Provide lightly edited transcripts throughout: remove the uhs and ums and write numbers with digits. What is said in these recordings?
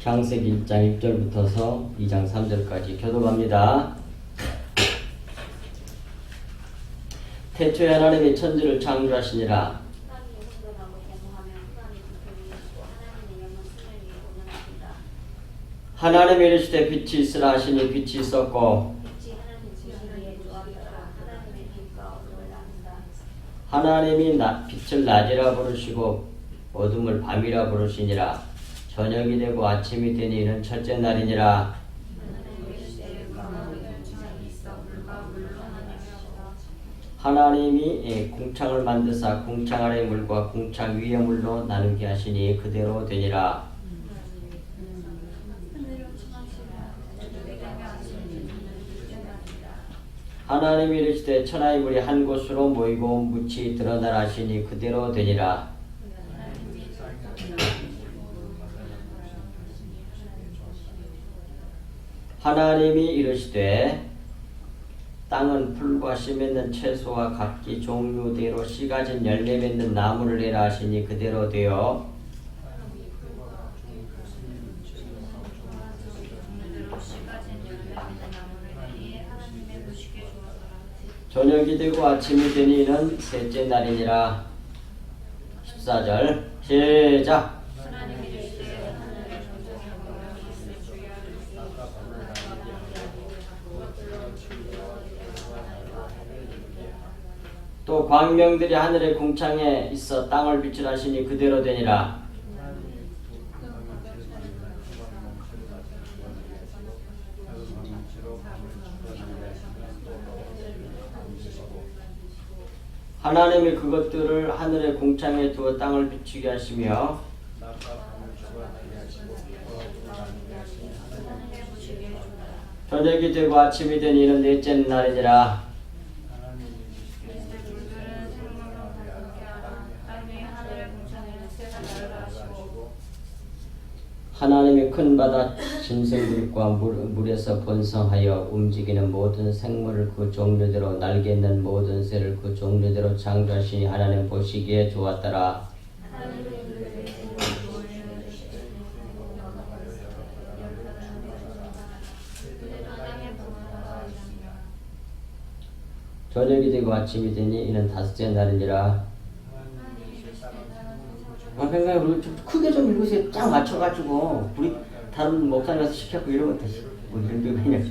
창세기 1장 1절부터서 2장 3절까지 교독합니다. 태초에 하나님이 천지를 창조하시니라. 하나님이 이르시되 빛이 있으라 하시니 빛이 있었고 하나님이 빛을 낮이라 부르시고 어둠을 밤이라 부르시니라. 저녁이 되고 아침이 되니 이는 첫째 날이니라. 하나님이 궁창을 만드사 궁창 아래의 물과 궁창 위의 물로 나누게 하시니 그대로 되니라. 하나님이 이르시되 천하의 물이 한 곳으로 모이고 묻이 드러나라 하시니 그대로 되니라. 하나님이 이르시되 땅은 풀과 씨 맺는 채소와 각기 종류대로 씨 가진 열매 맺는 나무를 내라 하시니 그대로 되어 저녁이 되고 아침이 되니 이는 셋째 날이니라. 14절 시작. 또 광명들이 하늘의 궁창에 있어 땅을 빛을 하시니 그대로 되니라. 하나님이 그것들을 하늘의 궁창에 두어 땅을 비추게 하시며 저녁이 되고 아침이 되니 이는 넷째 날이니라. 하나님이 큰 바다 짐승들과 물에서 번성하여 움직이는 모든 생물을 그 종류대로 날개 있는 모든 새를 그 종류대로 창조하시니 하나님 보시기에 좋았더라. 저녁이 되고 아침이 되니 이는 다섯째 날이니라. 생각해 우리 좀 크게 좀 읽으세요. 딱 맞춰가지고 우리 다른 목사님한테 시켰고 이러면 다시 뭐 이런 게 그냥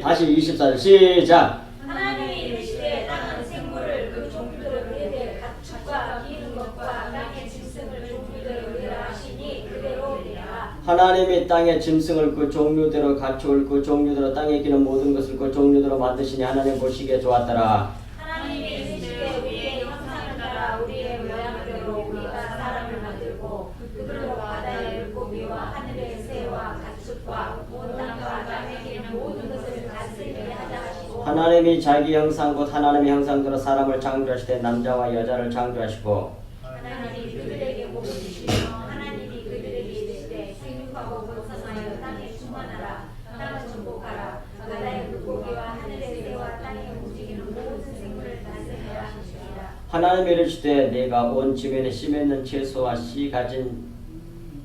다시 24절 시작. 하나님이 이르시되 땅은 생물을 그 종류대로 내되 가축과 기는 것과 땅의 짐승을 종류대로 내라 하시니 그대로 되라. 하나님이 땅의 짐승을 그 종류대로 가축을 그 종류대로 땅에 기는 모든 것을 그 종류대로 만드시니 하나님 보시기에 좋았더라. 하나님이 이르시되 우리의 형상을 따라 우리의 모양대로 우리가 사람을 만들고 그들로 바다의 물고기와 하늘의 새와 가축과 온 땅과 땅에 기는 모든 것을 다스리게 하자 하시고 하나님이 자기 형상 곧 하나님의 형상대로 사람을 창조하시되 남자와 여자를 창조하시고 하나님이 그들에게 복을 주시며 하나님이 그들에게 이르시되 생육하고 번성하여 땅에 충만하라. 땅을 정복하라. 바다의 물고기와 하늘의 새와 땅에 움직이는 모든 생물을 다스리라 하시니라. 하나님이 이르시되 내가 온 지면에 씨 맺는 채소와 씨 가진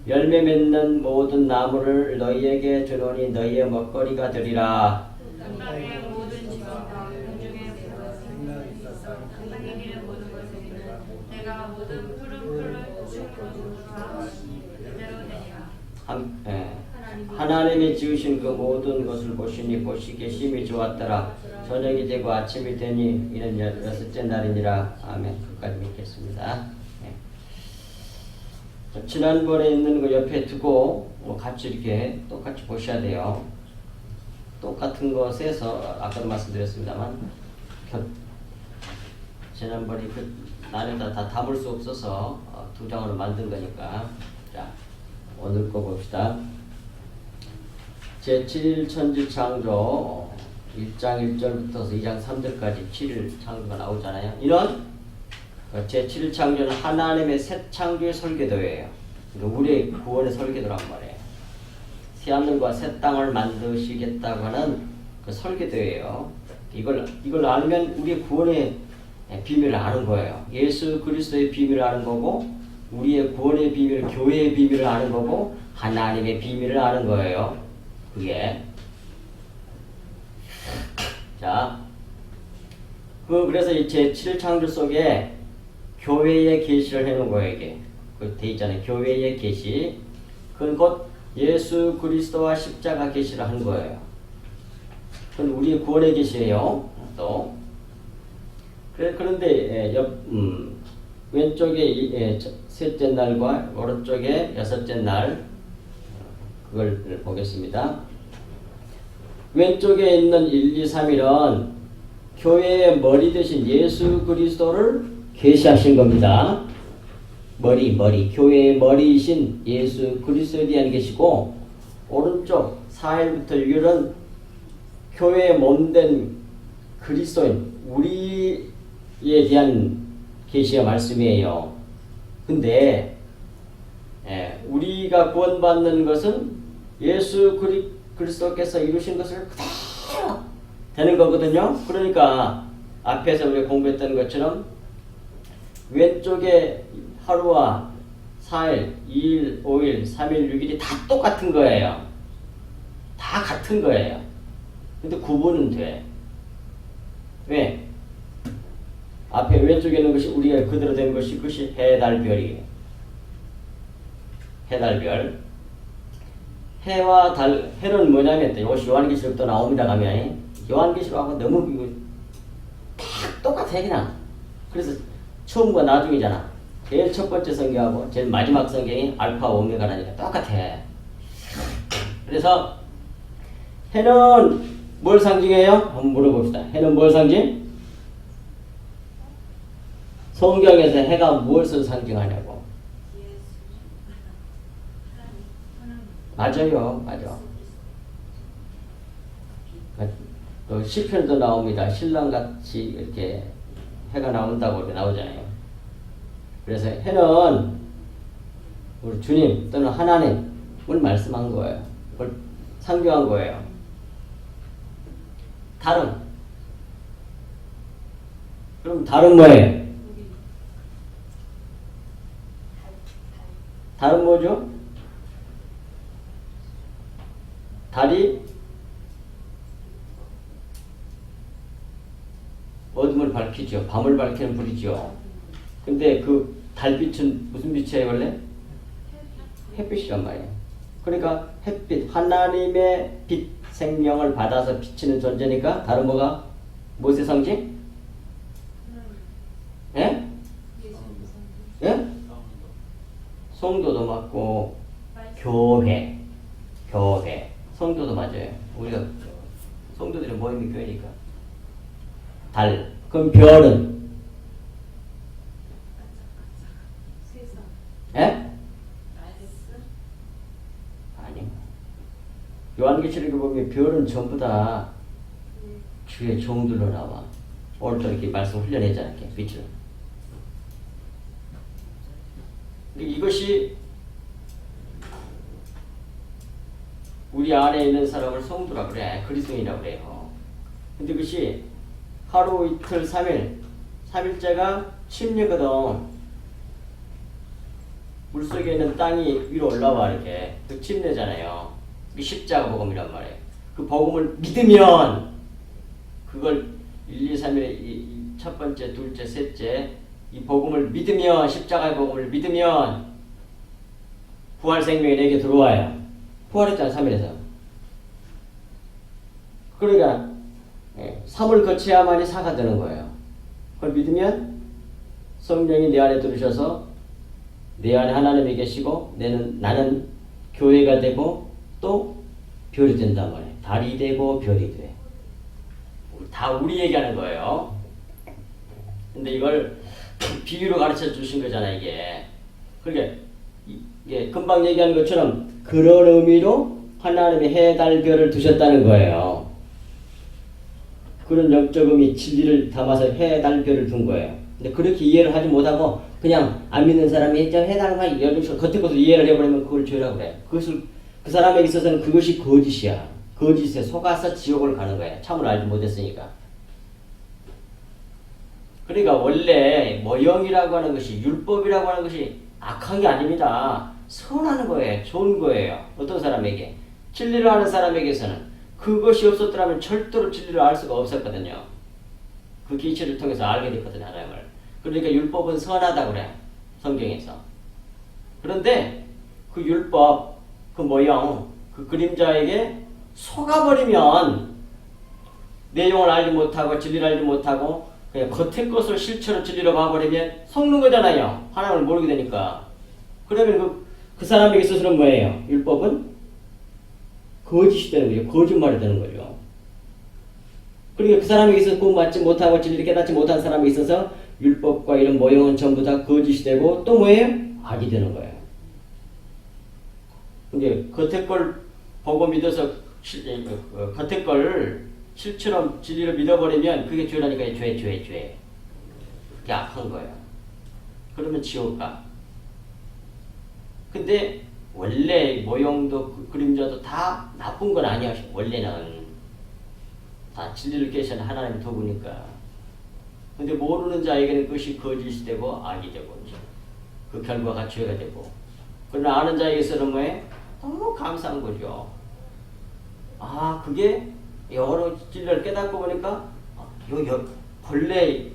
열매 맺는 모든 나무를 너희에게 주노니 너희의 먹거리가 되리라. 땅의 모든 지방과 공중의 생물이 있어 땅에 기는 모든 것을 내가 모든 푸른 풀을 죽이고 하시니 그대로 되리라. 하나님이 지으신 그 모든 것을 보시니 보시기에 심히 좋았더라. 저녁이 되고 아침이 되니 이는 여섯째 날이니라. 아멘. 끝까지 믿겠습니다. 네. 지난번에 있는 거 옆에 두고 같이 이렇게 똑같이 보셔야 돼요. 똑같은 것에서 아까도 말씀드렸습니다만 지난번에 그 나름대로 다 담을 수 없어서 두 장으로 만든 거니까 자 오늘 거 봅시다. 제7일 천지 창조 1장 1절부터 2장 3절까지 7일 창조가 나오잖아요. 이런 제7일 창조는 하나님의 새 창조의 설계도예요. 우리의 구원의 설계도란 말이에요. 새 하늘과 새 땅을 만드시겠다고 하는 그 설계도예요. 이걸 알면 우리의 구원의 비밀을 아는 거예요. 예수 그리스도의 비밀을 아는 거고 우리의 구원의 비밀, 교회의 비밀을 아는 거고 하나님의 비밀을 아는 거예요. 그게. 자, 그래서 이 제7창조 속에 교회의 계시를 해놓은 거예요, 이게. 그 돼 있잖아요. 교회의 계시. 그건 곧 예수 그리스도와 십자가 계시를 한 거예요. 그건 우리의 구원의 계시예요. 또. 그런데 왼쪽에 셋째 날과 오른쪽에 여섯째 날 그걸 보겠습니다. 왼쪽에 있는 1, 2, 3일은 교회의 머리 대신 예수 그리스도를 계시하신 겁니다. 머리. 교회의 머리이신 예수 그리스도에 대한 계시고, 오른쪽 4일부터 6일은 교회의 몸된 그리스도인 우리에 대한 계시의 말씀이에요. 근데 우리가 구원받는 것은 예수 그리스도께서 이루신 것을 그대로 되는 거거든요. 그러니까 앞에서 우리가 공부했던 것처럼 왼쪽에 하루와 4일, 2일, 5일, 3일, 6일이 다 똑같은 거예요. 다 같은 거예요. 근데 구분은 돼. 왜? 앞에 왼쪽에 있는 것이 우리가 그대로 된 것이 그것이 해달별이에요. 해달별. 해와 달, 해는 뭐냐면 이것이 요한계시록도 나옵니다 가면 요한계시록하고 너무 다 똑같아 그냥. 그래서 처음과 나중이잖아. 제일 첫 번째 성경하고 제일 마지막 성경이 알파 오메가라니까 똑같아. 그래서 해는 뭘 상징해요? 한번 물어봅시다. 해는 뭘 상징? 성경에서 해가 무엇을 상징하냐고. 맞아요. 맞아. 또 시편도 나옵니다. 신랑같이 이렇게 해가 나온다고 이렇게 나오잖아요. 그래서 해는 우리 주님 또는 하나님을 말씀한 거예요. 그걸 상징한 거예요. 달은? 그럼 달은 뭐예요? 달은 뭐죠? 달이 어둠을 밝히죠. 밤을 밝히는 불이죠. 근데 그 달빛은 무슨 빛이에요 원래? 햇빛이란 말이에요. 그러니까 햇빛, 하나님의 빛, 생명을 받아서 비치는 존재니까 다른 뭐가? 무엇의 상징? 예? 예? 성도도 맞고 교회. 성도도 맞아요. 우리가 성도들의 모임이 교회니까. 달. 그럼 별은? 예? 아니. 요한계시록에 보면 별은 전부 다 주의 종들로 나와. 오늘도 이렇게 말씀 훈련했잖아요. 빛을. 이것이 우리 안에 있는 사람을 성도라 그래. 그리스도인이라고 그래요. 근데 그것이 하루, 이틀, 3일째가 침례거든. 물속에 있는 땅이 위로 올라와 이렇게. 그 침례잖아요. 그 십자가 복음이란 말이에요. 그 복음을 믿으면 그걸 1, 2, 3일에 첫 번째, 둘째, 셋째 이 복음을 믿으면 십자가의 복음을 믿으면 부활 생명이 내게 들어와요. 부활했잖아 3일에서. 그러니까 3을 거쳐야만이 사가 되는 거예요. 그걸 믿으면 성령이 내 안에 들으셔서 내 안에 하나님이 계시고 나는 교회가 되고 또 별이 된단 말이에요. 달이 되고 별이 돼. 다 우리 얘기하는 거예요. 근데 이걸 비유로 가르쳐 주신 거잖아 이게. 그러니까 이게 금방 얘기한 것처럼 그런 의미로 하나님이 해, 달, 별을 두셨다는 거예요. 그런 영적 의미, 진리를 담아서 해, 달, 별을 둔 거예요. 근데 그렇게 이해를 하지 못하고 그냥 안 믿는 사람이 해, 달, 별 이런 식으로 겉에 것을 이해를 해버리면 그걸 죄라고 그래. 그것을 그 사람에게 있어서는 그것이 거짓이야. 거짓에 속아서 지옥을 가는 거야. 참을 알지 못했으니까. 그러니까 원래 모형이라고 하는 것이 율법이라고 하는 것이 악한 게 아닙니다. 선한 거예요. 좋은 거예요. 어떤 사람에게? 진리를 아는 사람에게서는 그것이 없었더라면 절대로 진리를 알 수가 없었거든요. 그 계시를 통해서 알게 됐거든요. 하나님을. 그러니까 율법은 선하다고 그래요. 성경에서. 그런데 그 율법, 그 모형, 그 그림자에게 속아버리면 내용을 알지 못하고 진리를 알지 못하고 그냥 겉의 것을 실체로 진리로 봐버리면 속는 거잖아요. 하나님을 모르게 되니까. 그러면 그 사람에게 있어서는 뭐예요? 율법은 거짓이 되는 거죠. 거짓말이 되는 거죠. 그러니까 그 사람에게 있어서 구원 받지 못하고 진리를 깨닫지 못한 사람에 있어서 율법과 이런 모형은 전부 다 거짓이 되고 또 뭐예요? 악이 되는 거예요. 근데 겉의 걸 보고 믿어서 겉의 걸 실처럼 진리를 믿어버리면 그게 죄라니까 죄. 그게 악한 거예요. 그러면 지옥 가. 근데 원래 모형도 그림자도 다 나쁜 건 아니야. 원래는 다 진리를 계시는 하나님의 도구니까. 근데 모르는 자에게는 그것이 거짓이 되고 악이 되고 그 결과가 죄가 되고. 그러나 아는 자에게서는 뭐예요? 너무 감사한 거죠. 아, 그게 여러 진리를 깨닫고 보니까 본래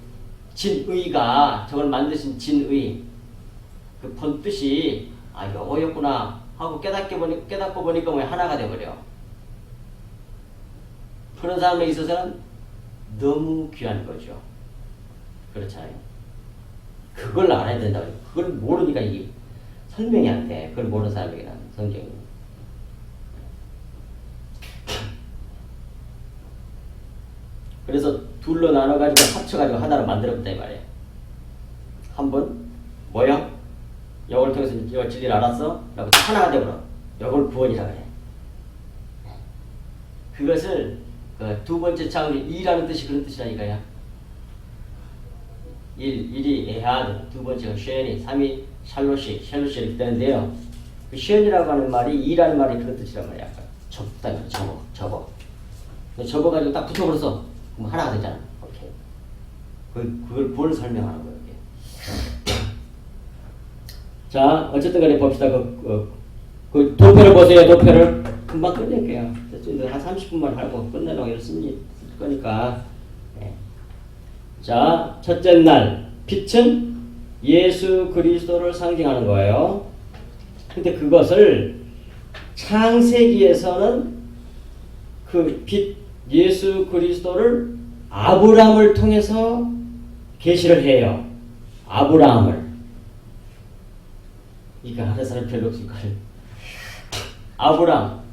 진의가 저걸 만드신 진의 그 본뜻이 요거였구나 하고 깨닫고 보니까 뭐 하나가 돼버려. 그런 사람에 있어서는 너무 귀한 거죠. 그렇잖아요. 그걸 알아야 된다고. 그걸 모르니까 이게 설명이 안 돼. 그걸 모르는 사람에게는 성경이. 그래서 둘로 나눠가지고 합쳐가지고 하나로 만들어봤다 이 말이에요. 한 번 모형 이걸 통해서 이거 진리를 알았어? 라고 하나가 되버려. 이걸 구원이라고 해. 그것을 두 번째 창조 2라는 뜻이 그런 뜻이라니까요. 1이 에하드, 두 번째가 쉐니, 3이 샬롯이 이렇게 되는데요. 그 쉐니라고 하는 말이 2라는 말이 그런 뜻이란 말이야. 접다, 접어가지고 딱 붙여버려서 그럼 하나가 되잖아. 오케이. 그걸 뭘 설명하는 거예요, 이게. 자, 어쨌든 간에 봅시다. 그 도표를 보세요, 도표를. 금방 끝낼게요. 한 30분만 하고 끝내라고 이랬을 거니까. 네. 자, 첫째 날, 빛은 예수 그리스도를 상징하는 거예요. 근데 그것을 창세기에서는 그 빛, 예수 그리스도를 아브라함을 통해서 계시를 해요. 아브라함을. 이거 하는 사람 별로 없을 거예요. 아브라함.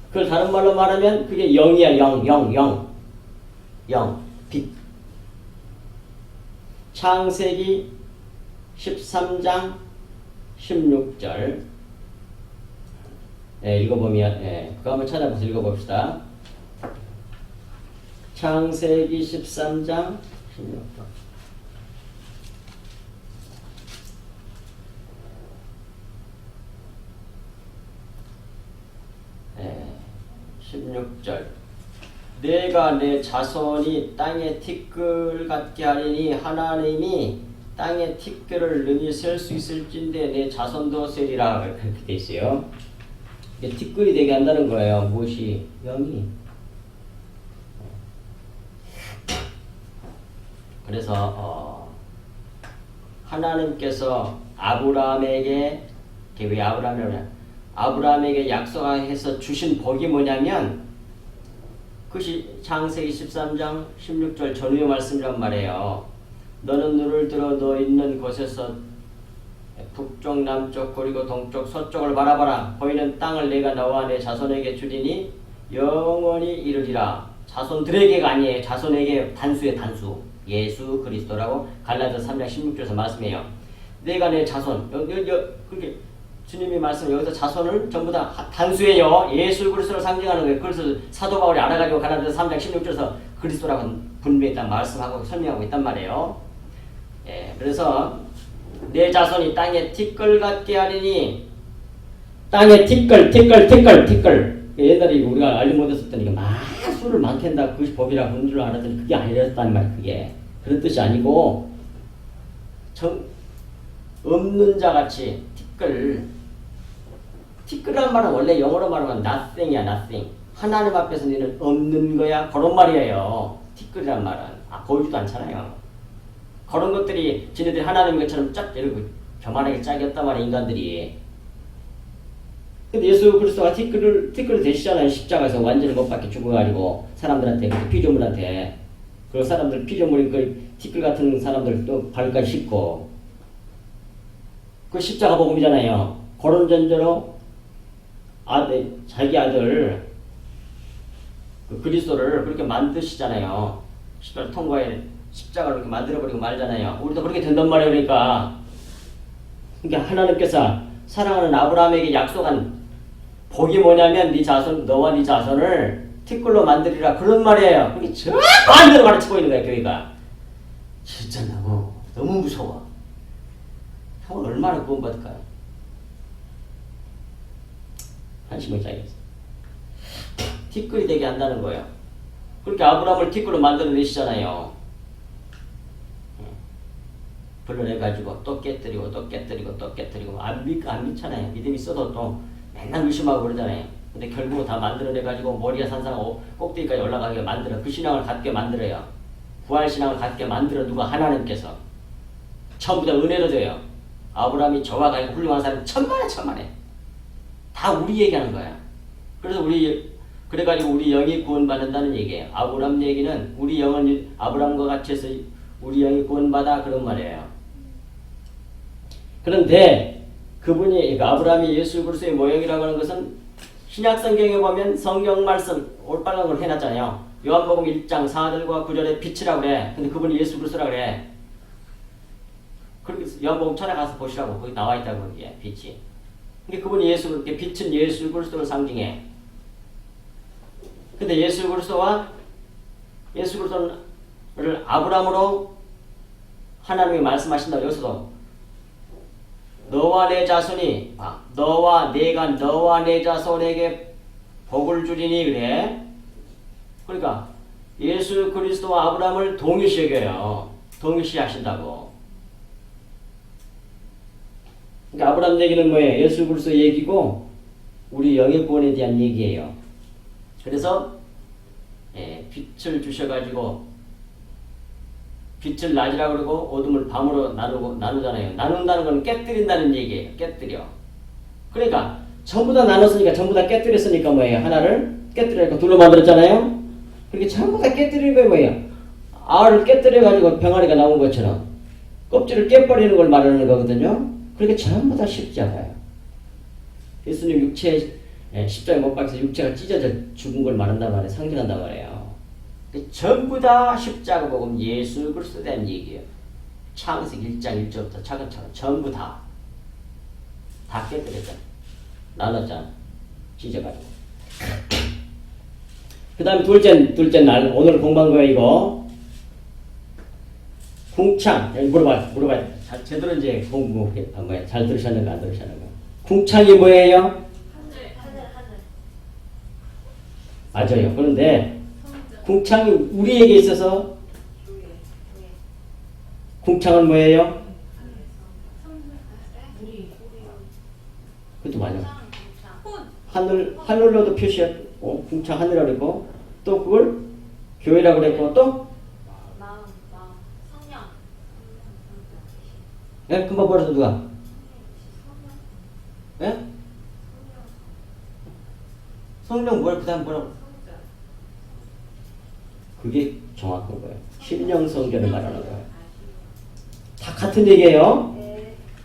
그걸 다른 말로 말하면 그게 영이야. 영. 빛. 창세기 13장 16절. 네, 읽어보면, 그거 한번 찾아보세요. 읽어봅시다. 창세기 13장 16절. 네, 16절. 내가 내 자손이 땅의 티끌 같게 하리니 하나님이 땅의 티끌을 능히 셀 수 있을진데 내 자손도 세리라. 그렇게 돼 있어요. 티끌이 되게 한다는 거예요. 무엇이? 영이. 그래서 하나님께서 아브라함에게, 왜 아브라함에게 약속해서 주신 복이 뭐냐면 그것이 창세기 13장 16절 전후의 말씀이란 말이에요. 너는 눈을 들어 너 있는 곳에서 북쪽, 남쪽, 그리고 동쪽, 서쪽을 바라봐라. 보이는 땅을 내가 너와 내 자손에게 주리니 영원히 이르리라. 자손들에게가 아니에요. 자손에게 단수의 단수. 예수 그리스도라고 갈라디아서 3장 16절에서 말씀해요. 내가 내 자손. 그렇게 주님이 말씀 여기서 자손을 전부 다 단수예요. 예수 그리스도를 상징하는 거예요. 그래서 사도 바울이 알아가지고 갈라디아서 3장 16절에서 그리스도라고 분명히 일단 말씀하고 설명하고 있단 말이에요. 예, 그래서 내 자손이 땅에 티끌 같게 하리니 땅에 티끌. 옛날에 우리가 알지 못했었더니 수를 많게 한다. 그것이 법이라 그런 줄 알았더니 그게 아니랬단 말이에요. 그게 그런 뜻이 아니고 없는 자같이 티끌 티끌이란 말은 원래 영어로 말하면 nothing이야, nothing. 하나님 앞에서 너는 없는 거야. 그런 말이에요. 티끌이란 말은. 보이지도 않잖아요. 그런 것들이 지네들이 하나님 것처럼 쫙 이러고 교만하게 짝이었단 말이야, 인간들이. 근데 예수 그리스도가 티끌을 대시잖아요. 십자가에서 완전히 못 박혀 죽어가지고 사람들한테, 피조물한테. 그 사람들 피조물인 그 티끌 같은 사람들 또 발까지 씻고. 그 십자가 복음이잖아요. 그런 전제로 자기 아들 그 그리스도를 그렇게 만드시잖아요. 십자가 통과에 십자가를 이렇게 만들어버리고 말잖아요. 우리도 그렇게 된단 말이에요. 그러니까 하나님께서 사랑하는 아브라함에게 약속한 복이 뭐냐면 네 자손, 너와 네 자손을 티끌로 만들리라 그런 말이에요. 그게 정반대로 가르치고 있는 거야, 교회가. 진짜 너무 무서워. 형은 얼마나 구원받을까요? 한심을 짜겠어. 티끌이 되게 한다는 거예요. 그렇게 아브라함을 티끌로 만들어내시잖아요. 불러내가지고 또 깨뜨리고 또 깨뜨리고 또 깨뜨리고 안 믿잖아요. 믿음이 있어도 또 맨날 의심하고 그러잖아요. 근데 결국은 다 만들어내가지고 모리아 산상 꼭대기까지 올라가게 만들어. 그 신앙을 갖게 만들어요. 부활신앙을 갖게 만들어 누가? 하나님께서. 전부 다 은혜로 돼요. 아브라함이 저와 같이 훌륭한 사람이 천만에 다 우리 얘기하는 거야. 그래서 그래가지고 우리 영이 구원받는다는 얘기예요. 아브라함 얘기는 우리 영은 아브라함과 같이 해서 우리 영이 구원받아 그런 말이에요. 그런데 그분이 아브라함이 예수 그리스도의 모형이라고 하는 것은 신약 성경에 보면 성경 말씀 올바른 걸 해놨잖아요. 요한복음 1장 4절과 9절에 빛이라고 그래. 근데 그분이 예수 그리스도라고 그래. 그렇게 요한복음 전에 가서 보시라고. 거기 나와 있다고 거기에 빛이. 근데 그분이 빛은 예수 그리스도를 상징해. 근데 예수 그리스도를 아브라함으로 하나님이 말씀하신다고. 여기서도 너와 내 자손이 너와 내 자손에게 복을 주리니 그래. 그러니까 예수 그리스도와 아브라함을 동일시 여겨요. 동일시 하신다고. 그러니까 아브라함 얘기는 뭐예요? 예수 그리스도 얘기고 우리 영의 구원에 대한 얘기예요. 그래서 빛을 주셔가지고 빛을 낮이라고 그러고 어둠을 밤으로 나누잖아요. 나눈다는 건 깨뜨린다는 얘기예요. 깨뜨려. 그러니까 전부 다 나눴으니까 전부 다 깨뜨렸으니까 뭐예요? 하나를 깨뜨리니까 둘로 만들었잖아요. 그렇게 전부 다 깨뜨리는 거예요. 뭐예요? 알을 깨뜨려가지고 병아리가 나온 것처럼 껍질을 깨버리는 걸 말하는 거거든요. 그렇게 전부 다 십자가예요. 예수님 십자가에 못 박혀서 육체가 찢어져 죽은 걸 말한단 말이에요. 상징한단 말이에요. 전부 다 십자가 복음 예수 그리스도에 대한 얘기예요. 창세기 1장 1절부터 차근차근 전부 다 깨뜨렸잖아. 나눴잖아. 찢어가지고. 그 다음에 둘째 날 오늘 공부한 거예요. 이거 궁창 물어봐요. 제대로 이제 공부한 거예요. 잘 들으셨는가 안 들으셨는가. 궁창이 뭐예요? 하늘. 맞아요. 그런데 궁창이 우리에게 있어서 궁창은 뭐예요? 그것도 맞아. 하늘로도 표시했고 궁창 하늘이라고 그랬고 또 그걸 교회라고 그랬고 또 성령. 예? 금방 버려서 누가? 예? 성령 뭐야? 그 다음 뭐라고? 그게 정확한 거예요. 심령 성전을 말하는 거예요. 다 같은 얘기예요.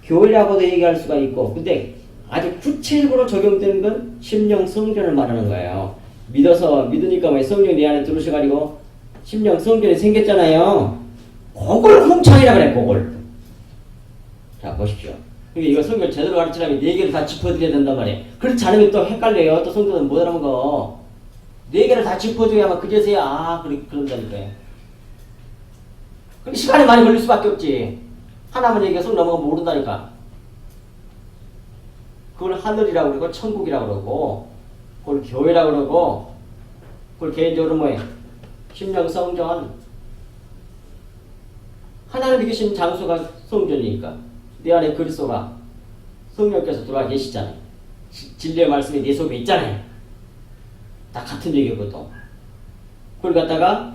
교회라고도 얘기할 수가 있고, 근데 아주 구체적으로 적용되는 건 심령 성전을 말하는 거예요. 믿으니까 뭐 성령 내 안에 들어오셔가지고 심령 성전이 생겼잖아요. 그걸 궁창이라 그래, 그걸. 자, 보십시오. 그러니까 이거 성경 제대로 가르치려면 4개를 다 짚어드려야 된단 말이에요. 그렇지 않으면 또 헷갈려요. 또 성도는 못 알아먹어. 4개를 다 짚어줘야만 그제서야 그런다니까요. 근데 시간이 많이 걸릴 수밖에 없지. 하나만 얘기해서 속 넘어가면 모른다니까. 그걸 하늘이라고 그러고 천국이라고 그러고 그걸 교회라고 그러고 그걸 개인적으로 뭐예요? 심령 성전. 하나님이 계신 장소가 성전이니까 내 안에 그리스도가 성령께서 들어와 계시잖아요. 진리의 말씀이 내 속에 있잖아요. 다 같은 얘기거든. 그걸 갖다가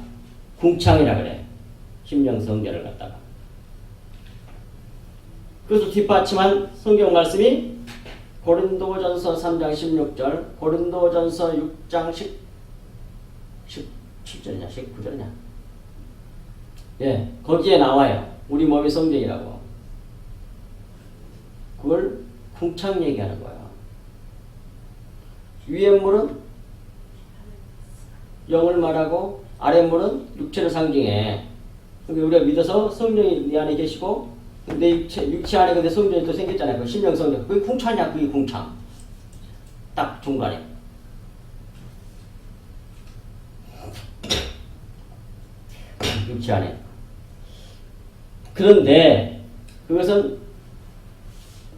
궁창이라 그래. 심령 성전을 갖다가. 그래서 뒷받침한 성경 말씀이 고린도전서 3장 16절, 고린도전서 6장 17절이냐 19절이냐. 예, 거기에 나와요. 우리 몸이 성전이라고. 그걸 궁창 얘기하는 거예요. 위에 물은 영을 말하고 아래 물은 육체를 상징해. 그러니까 우리가 믿어서 성령이 내 안에 계시고 내 육체 안에 근데 성전이 또 생겼잖아요. 그 심령 성전. 그게 궁창이야. 그게 궁창. 딱 중간에. 육체 안에. 그런데 그것은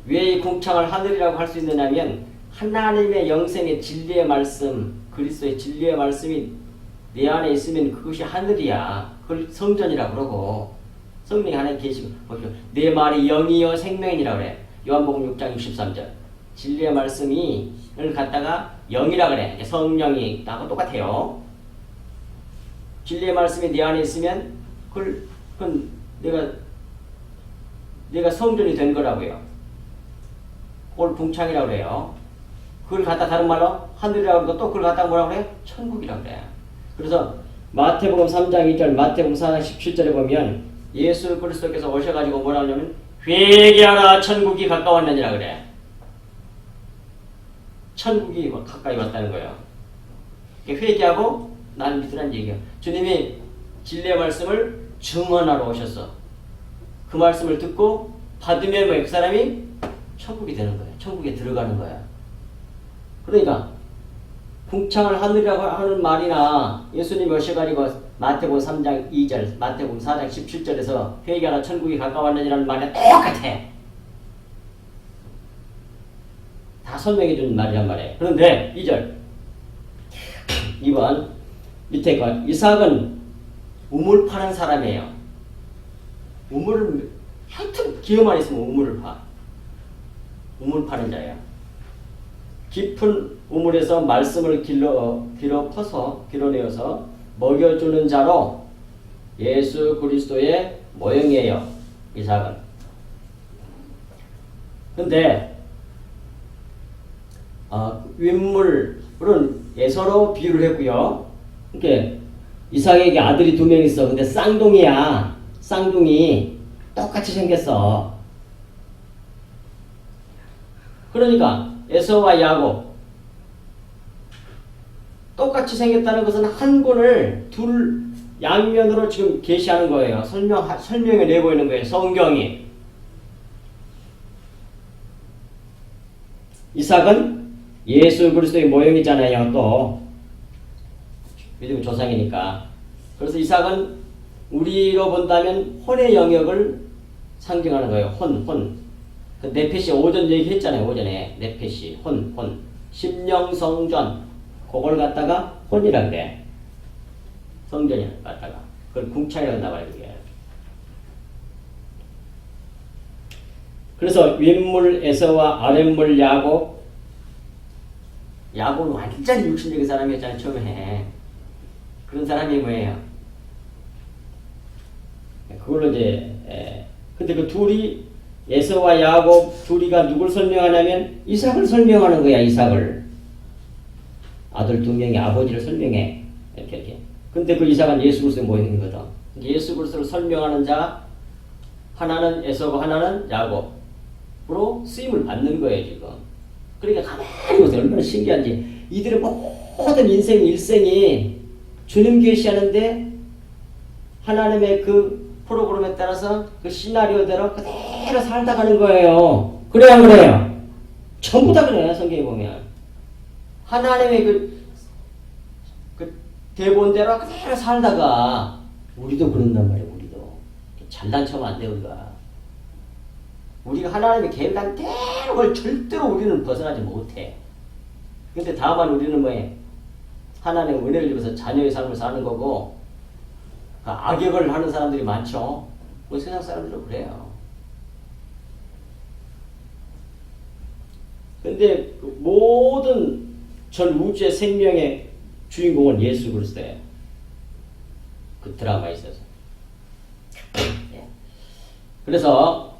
왜 이 궁창을 하늘이라고 할 수 있느냐면 하나님의 영생의 진리의 말씀, 그리스도의 진리의 말씀이 내 안에 있으면 그것이 하늘이야. 그걸 성전이라고 그러고 성령이 하나님 계시고 내 말이 영이요 생명이라고 그래. 요한복음 6장 63절. 진리의 말씀이 을 갖다가 영이라 그래. 성령이 나하고 똑같아요. 진리의 말씀이 내 안에 있으면 그건 내가 성전이 된 거라고요. 그걸 궁창이라고 그래요. 그걸 갖다 다른 말로 하늘이라고 그러고 또 그걸 갖다 뭐라고 그래요? 천국이라고 그래요. 그래서 마태복음 3장 2절, 마태복음 4장 17절에 보면 예수 그리스도께서 오셔가지고 뭐라 하냐면 회개하라 천국이 가까웠느니라 그래. 천국이 가까이 왔다는 거예요. 회개하고 나를 믿으라는 얘기예요. 주님이 진리의 말씀을 증언하러 오셨어. 그 말씀을 듣고 받으면 그 사람이 천국이 되는 거예요. 천국에 들어가는 거야. 그러니까 궁창을 하늘이라고 하는 말이나 예수님이 오셔가지고 마태복음 3장 2절, 마태복음 4장 17절에서 회개하라 천국이 가까웠느니라는 말이 똑같아. 다 설명해 주는 말이란 말이에요. 그런데 2절 2번 밑에 거 이삭은 우물 파는 사람이에요. 우물을 하여튼 기어만 있으면 우물을 파. 우물 파는 자야. 깊은 우물에서 말씀을 길어내어서 먹여주는 자로 예수 그리스도의 모형이에요. 이삭은. 근데 윗물은 에서로 비유를 했고요. 그러니까 이삭에게 아들이 2명 있어. 근데 쌍둥이야. 쌍둥이 똑같이 생겼어. 그러니까 에서와 야곱 똑같이 생겼다는 것은 한 분을 둘 양면으로 지금 계시하는 거예요. 설명해 내보이는 거예요. 성경이. 이삭은 예수 그리스도의 모형이잖아요. 또 믿음의 조상이니까. 그래서 이삭은 우리로 본다면 혼의 영역을 상징하는 거예요. 혼. 그 네페시 오전 얘기했잖아요. 오전에 네페시 혼. 심령성전 그걸 갖다가 혼이라 그래. 성전이라 갖다가 그걸 궁창이라 한다고 그래. 그래서 윗물 에서와 아랫물 야곱은 완전히 육신적인 사람이었잖아요. 처음에. 그런 사람이 뭐예요? 그걸로 근데 그 둘이 에서와 야곱 둘이가 누굴 설명하냐면 이삭을 설명하는 거야. 이삭을. 아들 2명이 아버지를 설명해. 이렇게. 근데 그 이삭은 예수 그리스도의 모형이거든. 예수 그리스도를 설명하는 자 하나는 에서고 하나는 야곱으로 쓰임을 받는 거예요. 지금. 그러니까 가만히 보세요. 얼마나 신기한지. 이들의 모든 일생이 주님 계시하는데 하나님의 그 프로그램에 따라서 그 시나리오대로 그대로 살다 가는 거예요. 그래야 안 그래요? 전부 다 그래요. 성경에 보면. 하나님의 그 대본대로 그대로 살다가 우리도 그런단 말이에요. 우리도. 잘난 척하면 안 돼. 우리가 하나님의 계획한 대로 그걸 절대로 우리는 벗어나지 못해. 근데 다만 우리는 뭐예요? 하나님의 은혜를 입어서 자녀의 삶을 사는 거고 악역을 하는 사람들이 많죠. 뭐 세상 사람들은 그래요. 근데 그 모든 전 우주의 생명의 주인공은 예수 그리스도예요. 그 드라마에 있어서. 그래서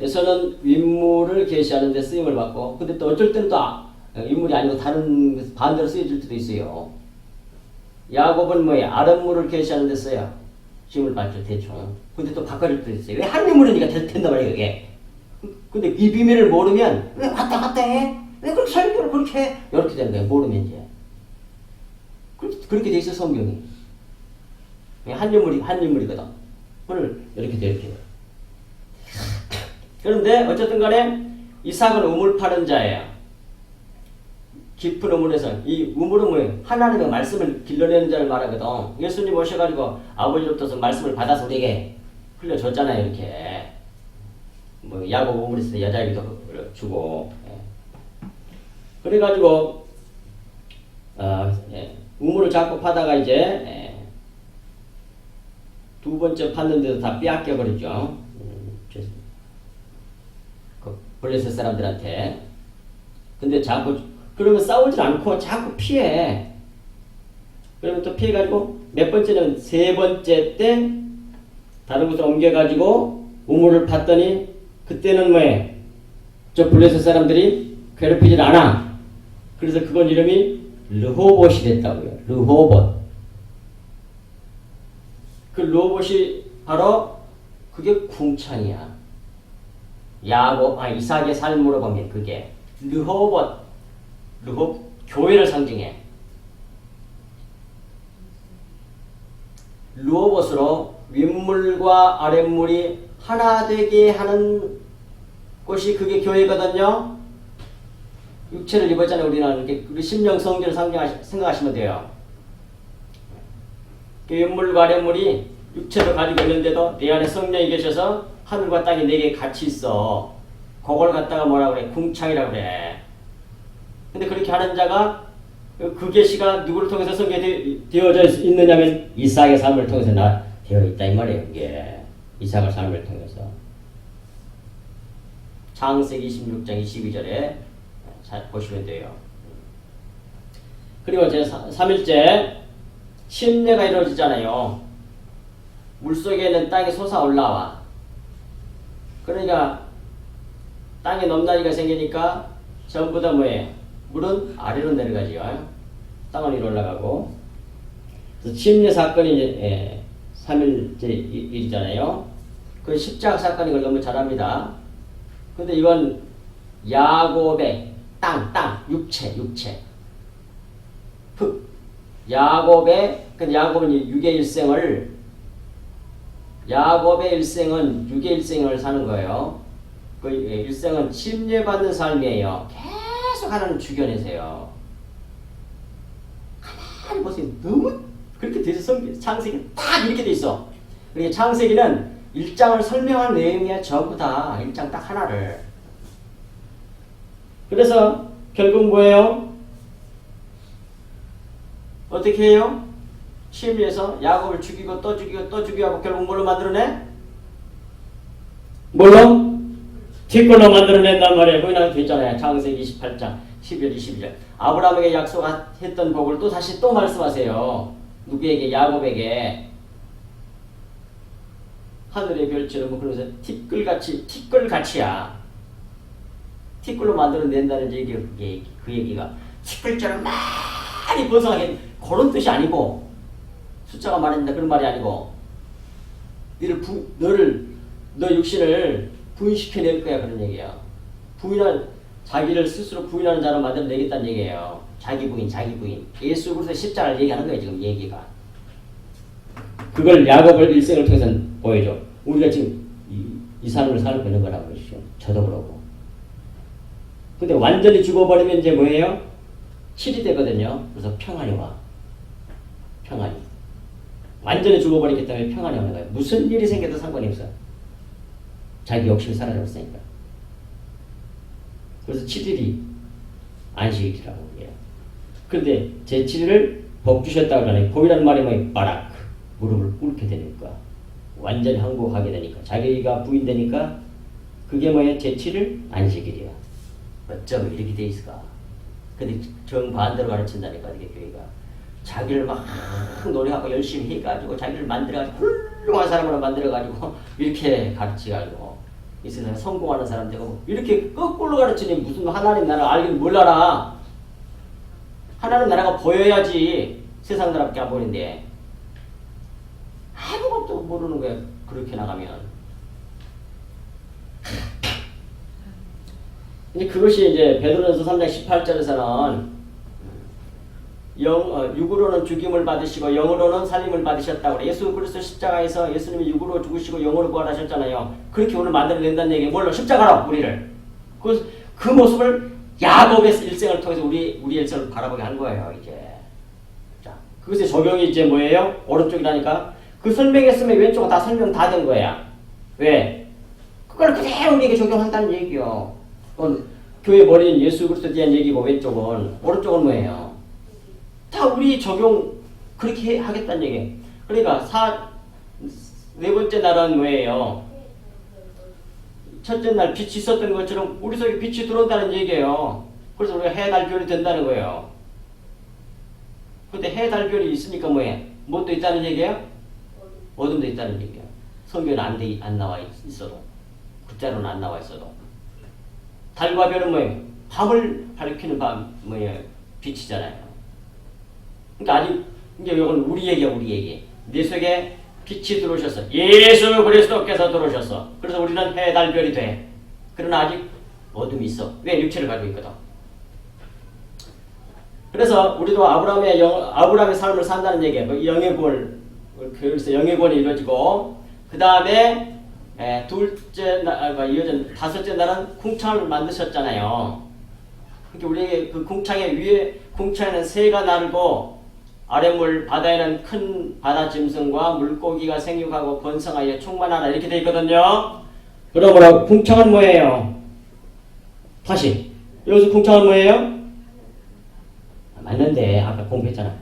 에서는 윗물을 계시하는 데 쓰임을 받고, 근데 또 어쩔 때는 또 윗물이 아니고 다른 반대로 쓰여질 때도 있어요. 야곱은 뭐예요? 아랫물을 계시하는 데 써요. 쓰임을 받죠, 대충. 근데 또 바꿔줄 때도 있어요. 왜 하늘물이니까 된단 말이에요, 이게. 근데 이 비밀을 모르면 왜 왔다 갔다 해? 왜 그렇게 설교를 그렇게 해? 이렇게 되는 거예요, 모르면 이제. 그렇게 돼 있어, 성경이. 한유물이거든. 오늘 이렇게 돼, 이렇게. 그런데 어쨌든 간에 이삭은 우물 파는 자예요. 깊은 우물에서. 이 우물은 뭐예요? 하나님의 말씀을 길러내는 자를 말하거든. 예수님 오셔가지고 아버지로부터 말씀을 받아서 우리에게 흘려줬잖아요, 이렇게. 뭐 야곱 우물에서 여자에게도 주고. 그래가지고 우물을 자꾸 파다가 이제 두 번째 팠는데도 다 빼앗겨 버리죠. 그 블레셋 사람들한테. 근데 자꾸 그러면 싸우질 않고 자꾸 피해. 그러면 또 피해가지고 몇 번째는 세 번째 때 다른 곳으로 옮겨가지고 우물을 팠더니 그때는 뭐예요? 저 블레셋 사람들이 괴롭히질 않아. 그래서 그건 이름이 르호봇이 됐다고요. 르호봇. 그 르호봇이 바로 그게 궁창이야. 이삭의 삶으로 보면 그게 르호봇. 교회를 상징해. 르호봇으로 윗물과 아랫물이 하나 되게 하는 곳이 그게 교회거든요. 육체를 입었잖아요. 우리는 우리 심령 성전을 생각하시면 돼요. 윗물과 아랫물이 육체를 가지고 있는데도 내 안에 성령이 계셔서 하늘과 땅이 내게 같이 있어. 그걸 갖다가 뭐라 그래? 궁창이라 그래. 근데 그렇게 하는 자가 그 계시가 누구를 통해서 되어져 있느냐면 이삭의 삶을 통해서 되어 있다 이 말이에요. 이게 이삭의 삶을 통해서. 창세기 26장 22절에 보시면 돼요. 그리고 제 3일째 침례가 이루어지잖아요. 물속에 있는 땅이 솟아 올라와. 그러니까 땅에 넘나니가 생기니까 전부 다 뭐예요? 물은 아래로 내려가지요. 땅은 위로 올라가고. 그래서 침례 사건이 이제 3일째 일이잖아요. 그 십자가 사건이 걸 너무 잘합니다. 근데 이건 야곱의 육체. 야곱은 야곱의 일생은 육의 일생을 사는 거예요. 그 일생은 침례받는 삶이에요. 계속 하나님 주견이세요. 가만히 보세요. 너무 그렇게 돼 있어. 창세기 딱 이렇게 돼 있어. 그러니까 창세기는 1장을 설명한 내용이야. 전부 다 1장 딱 하나를. 그래서 결국 뭐예요? 어떻게 해요? 침례에서 야곱을 죽이고 또 죽이고 또 죽이고 하고 결국 뭘로 만들어내? 뭘로? 뒷걸로 만들어낸단 말이에요. 거기 나와 있잖아요. 창세기 28장 11, 22절. 아브라함에게 약속했던 복을 또 다시 또 말씀하세요. 누구에게? 야곱에게. 하늘의 별처럼 뭐 그러면서 티끌같이야. 티끌로 만들어낸다는 그 얘기가 티끌처럼 많이 번성하게 그런 뜻이 아니고 숫자가 많은데 그런 말이 아니고 너 육신을 부인시켜낼 거야 그런 얘기야. 자기를 스스로 부인하는 자로 만들어내겠다는 얘기예요. 자기 부인. 예수 그리스도 십자가를 얘기하는 거예요 지금 얘기가. 그걸 야곱을 일생을 통해서 보여줘. 우리가 지금 이 삶을 살고 있는 거라고 그러시죠. 저도 그러고. 근데 완전히 죽어버리면 이제 뭐예요? 7이 되거든요. 그래서 평안이 와. 평안이. 완전히 죽어버리기 때문에 평안이 오는 거예요. 무슨 일이 생겨도 상관이 없어. 자기 욕심이 사라졌으니까. 그래서 7일이 안식이라고 해요. 그런데 제 7일을 복 주셨다고 하잖아요. 복이라는 말이 뭐예요? 바락. 무릎을 꿇게 되니까. 완전히 항복하게 되니까. 자기가 부인되니까 그 그게 뭐예요? 제7일 안식일이야. 어쩜 이렇게 돼 있을까? 근데 정반대로 가르친다니까 이게 교회가. 자기를 막 노력하고 열심히 해가지고 자기를 만들어가지고 훌륭한 사람으로 만들어가지고 이렇게 가르치가지고 이 세상에 성공하는 사람 되고 이렇게 거꾸로 가르치니 무슨 하나님 나라 알긴 뭘 알아? 하나님 나라가 보여야지 세상 나라밖에 안 보이는데 아무것도 모르는 거야. 그렇게 나가면. 이제 그것이 이제 베드로전서 3장 18절에서는 육으로는 죽임을 받으시고 영으로는 살림을 받으셨다고 그래. 예수 그리스도 십자가에서 예수님이 육으로 죽으시고 영으로 부활하셨잖아요. 그렇게 오늘 만들어낸다는 얘기 뭘로? 십자가로 우리를. 그 모습을 야곱의 일생을 통해서 우리 일생을 바라보게 한 거예요. 이제. 자, 그것의 적용이 이제 뭐예요? 오른쪽이라니까. 그 설명했으면 왼쪽은 다 설명 다 된 거야. 왜? 그걸 그대로 우리에게 적용한다는 얘기요. 교회 머리는 예수 그리스도에 대한 얘기고 왼쪽은 오른쪽은 뭐예요? 다 우리 적용 그렇게 하겠다는 얘기. 그러니까 네 번째 날은 뭐예요? 첫째 날 빛이 있었던 것처럼 우리 속에 빛이 들어온다는 얘기예요. 그래서 우리가 해, 달, 별이 된다는 거예요. 근데 해, 달, 별이 있으니까 뭐예요? 무엇도 있다는 얘기예요? 어둠도 있다는 얘기예요. 성경은 안 나와 있어도 글자로는 안 나와 있어도 달과 별은 뭐예요? 밤을 밝히는 뭐예요? 빛이잖아요. 그러니까 아직 이제 이건 우리 얘기야, 우리 얘기. 내 속에 빛이 들어오셨어. 예수 그리스도께서 들어오셨어. 그래서 우리는 해, 달, 별이 돼. 그러나 아직 어둠이 있어. 왜? 육체를 가지고 있거든. 그래서 우리도 아브라함의 삶을 산다는 얘기예요. 뭐 영의 구원, 그래서 영의 구원이 이루어지고 그 다음에 둘째 날, 이어진 다섯째 날은 궁창을 만드셨잖아요. 그러니까 우리에게 그 궁창의 위에 궁창에는 새가 날고 아랫물 바다에는 큰 바다 짐승과 물고기가 생육하고 번성하여 충만하라 이렇게 되어 있거든요. 그러므로 궁창은 뭐예요? 다시 여기서 궁창은 뭐예요? 맞는데 아까 공부했잖아.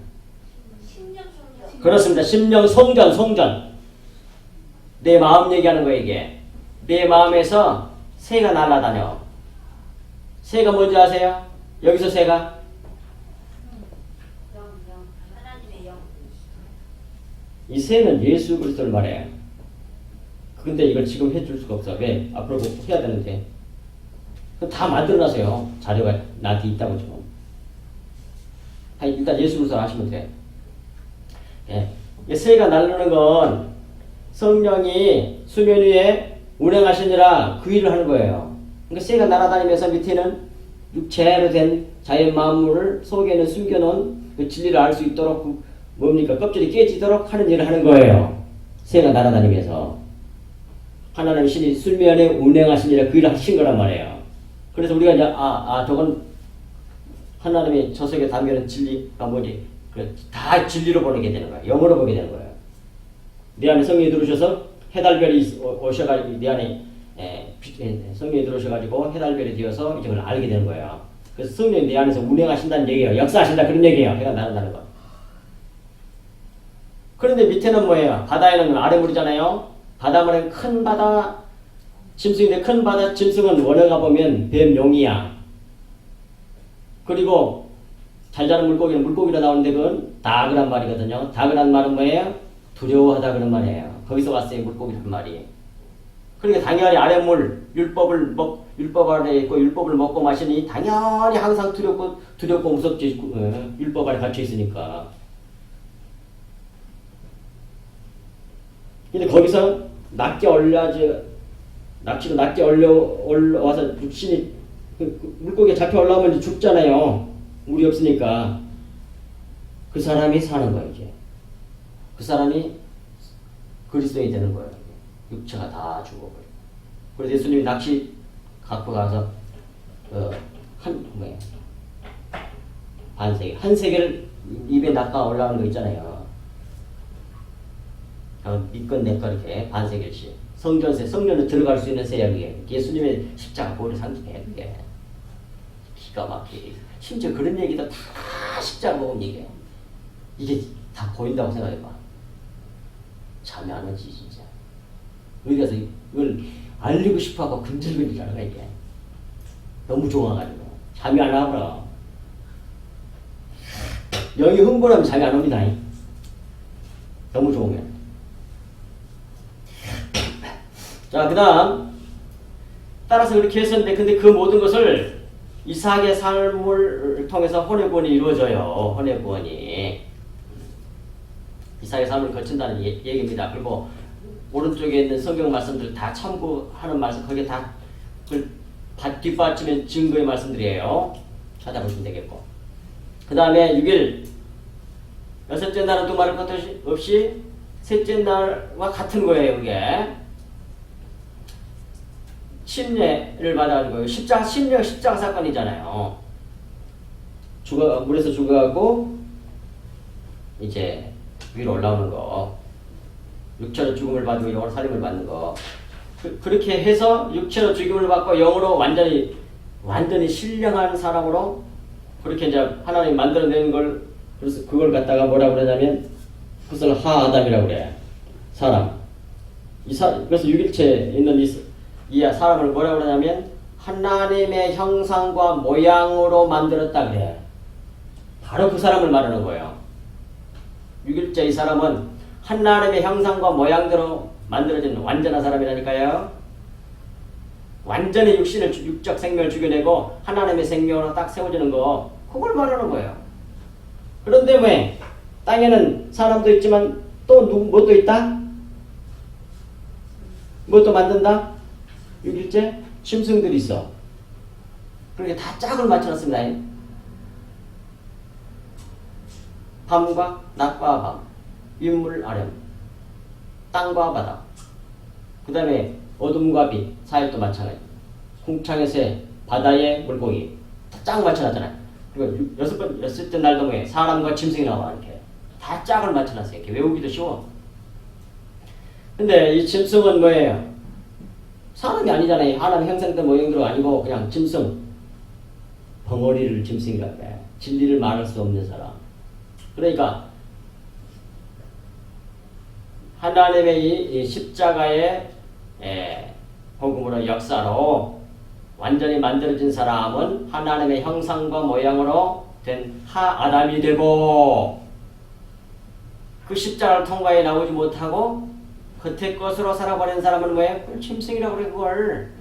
그렇습니다. 심령 성전. 내 마음 얘기하는 거예요, 이게. 내 마음에서 새가 날아다녀. 새가 뭔지 아세요? 여기서 새가? 하나님의 영. 이 새는 예수 그리스도를 말해요. 근데 이걸 지금 해줄 수가 없어. 왜? 앞으로 해야 되는데. 다 만들어놨어요. 자료가 나한테 있다고 지금. 일단 예수 그리스도를 하시면 돼. 예. 새가 날르는 건 성령이 수면 위에 운행하시느라 그 일을 하는 거예요. 그러니까 새가 날아다니면서 밑에는 육체로 된 자연 만물을 속에는 숨겨놓은 그 진리를 알 수 있도록 뭡니까? 껍질이 깨지도록 하는 일을 하는 거예요. 새가 날아다니면서. 하나님 신이 수면에 운행하시느라 그 일을 하신 거란 말이에요. 그래서 우리가 이제 저건 하나님의 저 속에 담겨있는 진리가 뭐지? 다 진리로 보게 되는 거예요. 영으로 보게 되는 거예요. 내 안에 성령이 들어오셔서 해달별이 오셔가지고 내 안에 성령이 들어오셔가지고 해달별이 되어서 이제 그걸 알게 되는 거예요. 그래서 성령이 내 안에서 운행하신다는 얘기예요. 역사하신다 그런 얘기예요. 해가 날아다는 거. 그런데 밑에는 뭐예요? 바다에는 아래물이잖아요. 바다물은 큰 바다 짐승인데 큰 바다 짐승은 원어가 보면 뱀용이야. 그리고 잘 자는 물고기는 물고기로 나오는데 그건 다그란 말이거든요. 다그란 말은 뭐예요? 두려워하다 그런 말이에요. 거기서 왔어요. 물고기란 말이. 그러니까 당연히 아랫물 율법 아래 있고 율법을 먹고 마시니 당연히 항상 두렵고 무섭지. 율법 아래 갇혀 있으니까. 근데 거기서 낚시가 낮게 올라와서 육신이 물고기에 잡혀 올라오면 죽잖아요. 물이 없으니까. 그 사람이 사는 거예요, 이제. 그 사람이 그리스도인이 되는 거예요. 육체가 다 죽어버려요. 그래서 예수님이 낚시 갖고 가서 한 세계를 입에 낚아 올라오는 거 있잖아요. 밑건 내건 이렇게 반세겔씩. 성전에 들어갈 수 있는 새야 그게. 예수님의 십자가 보혈을 상징해 그게. 기가 막히게. 심지어 그런 얘기도 다 십자가 보험 얘기해요. 이게 다 보인다고 생각해봐. 잠이 안 오지 진짜. 어디 가서 이걸 알리고 싶어하고 근질근질하는 거야 이게. 너무 좋아가지고 잠이 안 와버려. 영이 흥분하면 잠이 안 옵니다. 너무 좋으면. 자, 그 다음 따라서 그렇게 했었는데 근데 그 모든 것을 이삭의 삶을 통해서 혼의 구원이 이루어져요. 혼의 구원이 이삭의 삶을 거친다는 얘기입니다. 그리고 오른쪽에 있는 성경 말씀들 다 참고하는 말씀 거기에 다 뒷받침의 증거의 말씀들이에요. 찾아보시면 되겠고. 그 다음에 6일 여섯째 날은 두말할 것 없이 셋째 날과 같은 거예요. 이게 침례를 받아가지고 십자가 사건이잖아요. 물에서 죽어가고 이제 위로 올라오는 거, 육체로 죽음을 받고 영으로 살림을 받는 거. 그렇게 해서 육체로 죽임을 받고 영으로 완전히 신령한 사람으로 그렇게 이제 하나님 만들어내는 걸, 그래서 그걸 갖다가 뭐라고 그러냐면 그것을 하아담이라고 그래. 사람. 그래서 6일체에 있는 이 사람을 뭐라고 그러냐면 하나님의 형상과 모양으로 만들었다 그래. 바로 그 사람을 말하는 거예요. 6일째 이 사람은 하나님의 형상과 모양대로 만들어진 완전한 사람이라니까요. 완전히 육적 생명을 죽여내고 하나님의 생명으로 딱 세워지는 거, 그걸 말하는 거예요. 그런데 왜 땅에는 사람도 있지만 또 뭣도 있다? 뭣도 만든다? 6일째 짐승들이 있어. 그렇게 다 짝을 맞춰놨습니다. 밤과 낮과 밤, 윗물 아래, 땅과 바다, 그 다음에 어둠과 빛, 사역도 마찬가지. 홍창의 새, 바다의 물고기 다 짝 맞춰놨잖아요. 그리고 여섯째 날도 뭐에 사람과 짐승이 나와. 이렇게 다 짝을 맞춰놨어요. 이렇게 외우기도 쉬워. 근데 이 짐승은 뭐예요? 사람이 아니잖아요. 하나님 형상된 모형대로 아니고 그냥 짐승. 벙어리를 짐승이라고 해. 진리를 말할 수 없는 사람. 그러니까 하나님의 이 십자가의 복음으로 역사로 완전히 만들어진 사람은 하나님의 형상과 모양으로 된 하아담이 되고, 그 십자가를 통과해 나오지 못하고 겉의 것으로 살아버린 사람은 뭐예요? 짐승이라고 그래. 그걸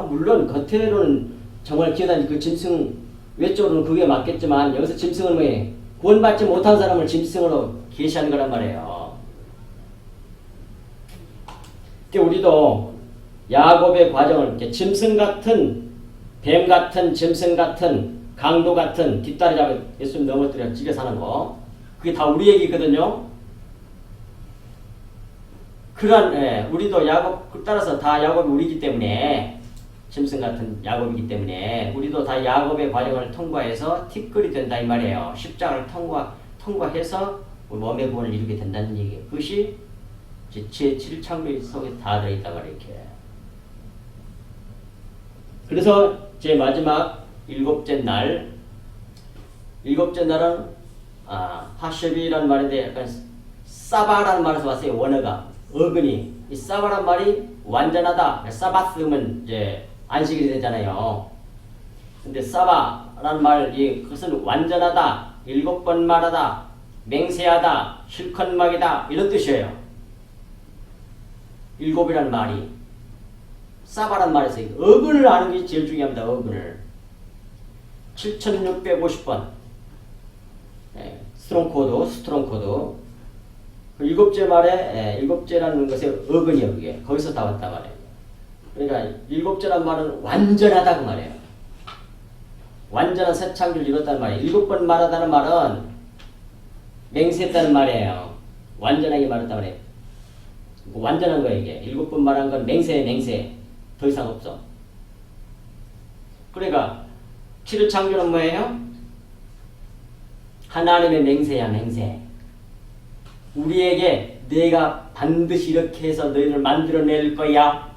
물론 겉으로는 정말 기어다니는 그 짐승, 외적으로는 그게 맞겠지만 여기서 짐승은 뭐예요? 구원받지 못한 사람을 짐승으로 계시하는 거란 말이에요. 그러니까 우리도 야곱의 과정을 이렇게 짐승 같은, 뱀 같은, 짐승 같은, 강도 같은 뒷다리 잡아 예수님 넘어뜨려 찌개 사는 거, 그게 다 우리 얘기거든요. 그런 우리도 야곱, 따라서 다 야곱이 우리이기 때문에, 짐승 같은 야곱이기 때문에 우리도 다 야곱의 과정을 통과해서 티끌이 된다 이 말이에요. 십자가를 통과해서 몸의 구원을 이루게 된다는 얘기예요. 그것이 제 7창조 속에 다 들어있단 말이에요. 이렇게. 그래서 제 마지막 일곱째 날은 하쉐비라는 말인데 약간 사바라는 말에서 왔어요. 원어가 어근이 이 사바란 말이 완전하다. 사바스면 이제 안식일이 되잖아요. 근데 사바란 말이 그것은 완전하다, 7번 말하다, 맹세하다, 실컷 막이다 이런 뜻이에요. 7이라는 말이 사바란 말에서 어근을 아는 게 제일 중요합니다. 어근을 7650번 스트롱코드 그 7째 말에 7째라는 것의 어근이에요. 그게 거기서 다 왔단 말이에요. 그러니까 7째란 말은 완전하다 그 말이에요. 완전한 새 창조를 이뤘다는 말이에요. 7번 말하다는 말은 맹세했다는 말이에요. 완전하게 말했단 말이에요. 완전한 거예요. 이게 7번 말한 건 맹세 더 이상 없어. 그러니까 7일 창조는 뭐예요? 하나님의 맹세야. 맹세. 우리에게 내가 반드시 이렇게 해서 너희를 만들어낼 거야,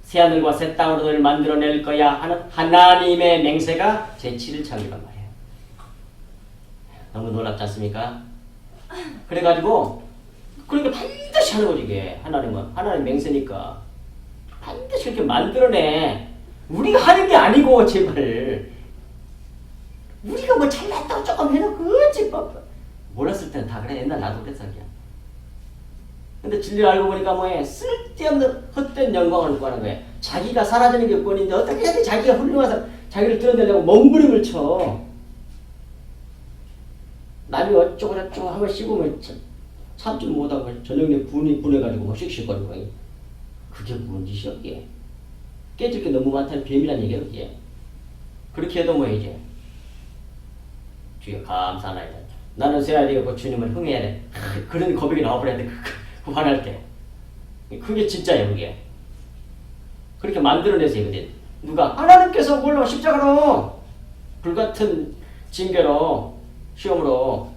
새하늘과 새 땅으로 너희를 만들어낼 거야 하는 하나님의 맹세가 제7일 창조란 말이에요. 너무 놀랍지 않습니까? 그래가지고 그러니까 반드시 하는 거지. 이게 하나님 맹세니까 반드시 그렇게 만들어내. 우리가 하는 게 아니고 제발. 우리가 뭐 잘났다고 조금 해놓고 어찌 뭐 몰랐을 때는 다 그래. 옛날 나도 그랬어 그냥. 근데 진리를 알고 보니까 뭐해? 쓸데없는 헛된 영광을 구하는 거야. 자기가 사라지는 게 본인인데 어떻게 해야 돼? 자기가 훌륭해서 자기를 드러내려고 멍부림을 쳐. 남이 어쩌고 저쩌고 한번 씹으면 참지 못하고 저녁에 분해가지고 막 씩씩거리고. 그게 뭔 짓이야 그게. 깨질 게 너무 많다는 뱀이란 얘기야 그게. 그렇게 해도 뭐해 이제. 주여 감사하나이다. 나는 세야 되고 주님을 흥해야 돼. 그런 고백이 나와버려야 돼. 그 화날 때. 그게 진짜예요 그게. 그렇게 만들어내서 이거든. 누가 하나님께서 몰라 십자가로 불같은 징계로 시험으로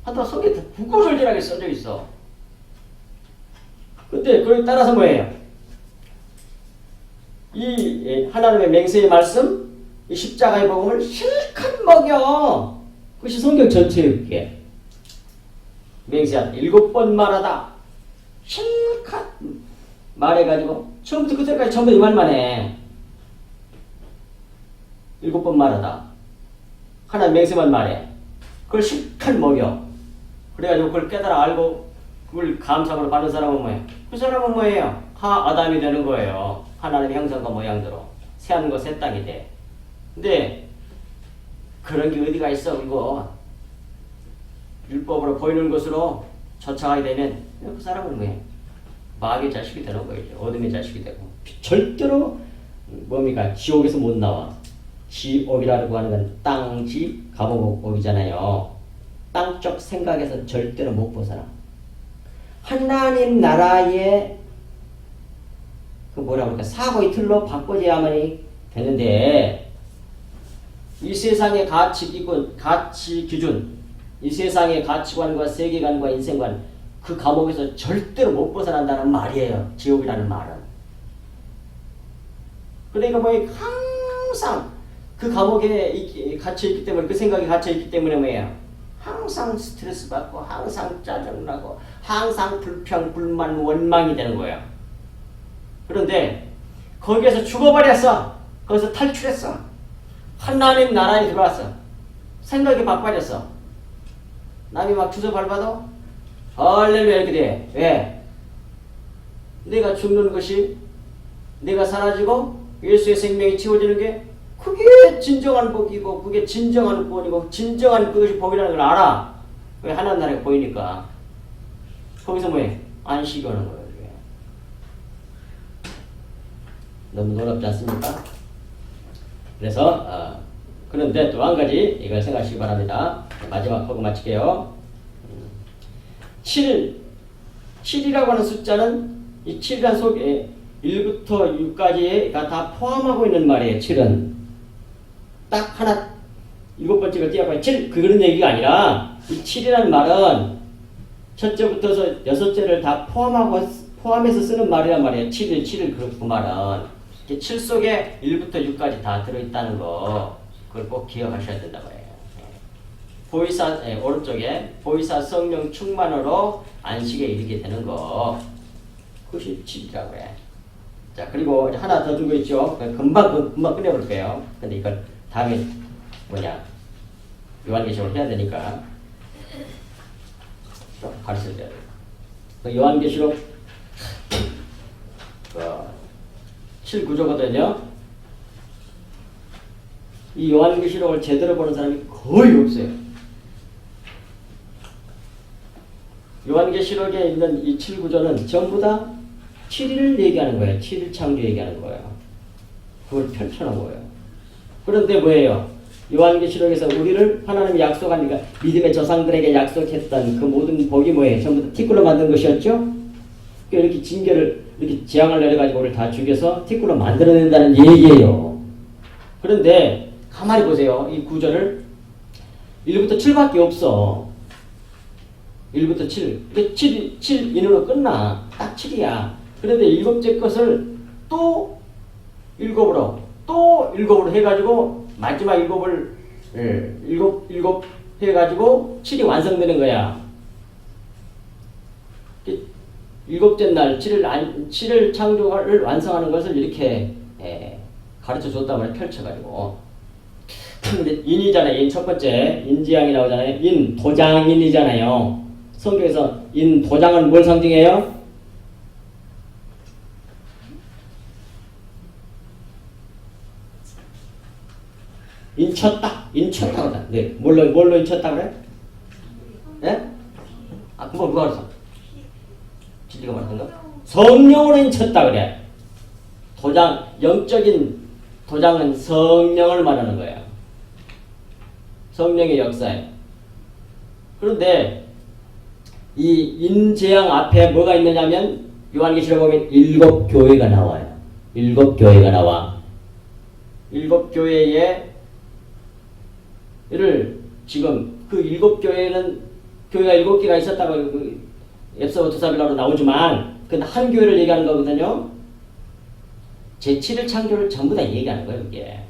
하다 속에 굳고절절하게 써져 있어. 근데 그에 따라서 뭐예요? 이 하나님의 맹세의 말씀, 이 십자가의 복음을 실컷 먹여. 그것이 성경 전체예요 그게. 맹세한 7번 말하다. 실컷 말해가지고 처음부터 끝까지 전부 이 말만 해. 7번 말하다. 하나님 맹세만 말해. 그걸 실컷 먹여. 그래가지고 그걸 깨달아 알고 그걸 감상으로 받는 사람은 뭐예요? 그 사람은 뭐예요? 아담이 되는 거예요. 하나님의 형상과 모양대로. 새하늘과 새 땅이 돼. 근데 그런 게 어디가 있어 이거. 율법으로 보이는 것으로 쫓아가게 되면 그 사람은 뭐예요? 마귀의 자식이 되는 거예요. 어둠의 자식이 되고. 절대로 뭡니까? 지옥에서 못 나와. 지옥이라고 하는 건 땅, 집, 감옥이잖아요. 땅쪽 생각에서 절대로 못 벗어나. 하나님 나라의 그 뭐라고 할까? 사고의 틀로 바꿔져야만이 되는데 이 세상의 가치 기준, 이 세상의 가치관과 세계관과 인생관 그 감옥에서 절대로 못 벗어난다는 말이에요. 지옥이라는 말은. 그러니까 뭐 항상 그 감옥에 갇혀있기 때문에 그 생각에 갇혀있기 때문에 뭐예요? 항상 스트레스 받고 항상 짜증나고 항상 불평, 불만, 원망이 되는 거예요. 그런데 거기에서 죽어버렸어. 거기서 탈출했어. 하나님 나라에 들어왔어. 생각이 바꿔졌어. 남이 막 주저 밟아도 할렐루야 이렇게 돼. 왜? 내가 죽는 것이 내가 사라지고 예수의 생명이 채워지는 게 그게 진정한 복이고 그게 진정한 구원이고 진정한 그것이 복이라는 걸 알아. 왜? 하나님 나라가 보이니까. 거기서 뭐해? 안식이 오는 거예요. 너무 놀랍지 않습니까? 그래서 그런데 또 한 가지 이걸 생각하시기 바랍니다. 마지막 하고 마칠게요. 7이라고 하는 숫자는 이 7이라는 속에 1부터 6까지가 다 포함하고 있는 말이에요. 7은 딱 하나 7번째가 띄어봐요. 7 그런 얘기가 아니라 이 7이라는 말은 첫째부터서 6째를 다 포함해서 쓰는 말이란 말이에요. 7을 그 말은 7 속에 1부터 6까지 다 들어있다는 거 그걸 꼭 기억하셔야 된다고 해요. 보이사 오른쪽에 보이사 성령 충만으로 안식에 이르게 되는 거 그것이 7이라고 해. 자 그리고 하나 더 두고 있죠. 금방 끝내볼게요. 근데 이걸 다음에 요한계시록을 해야 되니까 좀 가르쳐줘야 돼요. 그 요한계시록 7구조거든요. 이 요한계시록을 제대로 보는 사람이 거의 없어요. 요한계시록에 있는 이 7구조는 전부 다 7일을 얘기하는 거예요. 7일 창조 얘기하는 거예요. 그걸 펼쳐놓은 거예요. 그런데 뭐예요? 요한계시록에서 우리를 하나님이 약속한 그러니까 믿음의 조상들에게 약속했던 그 모든 복이 뭐예요? 전부 다 티끌로 만든 것이었죠? 이렇게 징계를 이렇게 재앙을 내려가지고 우리를 다 죽여서 티끌로 만들어낸다는 얘기예요. 그런데 가만히 보세요. 이 구절을 1부터 7밖에 없어. 1부터 7. 근데 7 인으로 끝나. 딱 7이야. 그런데 7째 것을 또 7으로 해가지고 마지막 7을 7 해가지고 7이 완성되는 거야. 일곱째 날 7일 창조를 완성하는 것을 이렇게 가르쳐 줬단 말이에요. 펼쳐가지고. 근데 인이잖아요. 인 첫 번째 인지양이 나오잖아요. 인 도장인이잖아요. 성경에서 인 도장은 뭘 상징해요? 인쳤다. 인쳤다 그래. 네. 뭘로 인쳤다 그래? 예? 아, 그거 누가 그랬어? 진리가 말하는 거? 성령으로 인쳤다 그래. 도장, 영적인 도장은 성령을 말하는 거예요. 성령의 역사예요. 그런데 이 인재양 앞에 뭐가 있느냐면 요한계시록 보면 7교회가 나와요. 7교회가 나와. 7교회에 를 지금 그 7교회는 교회가 7개가 있었다고 그 앱서 두사빌라로 나오지만 그건 한 교회를 얘기하는 거거든요. 제7일 창조를 전부 다 얘기하는 거예요. 이게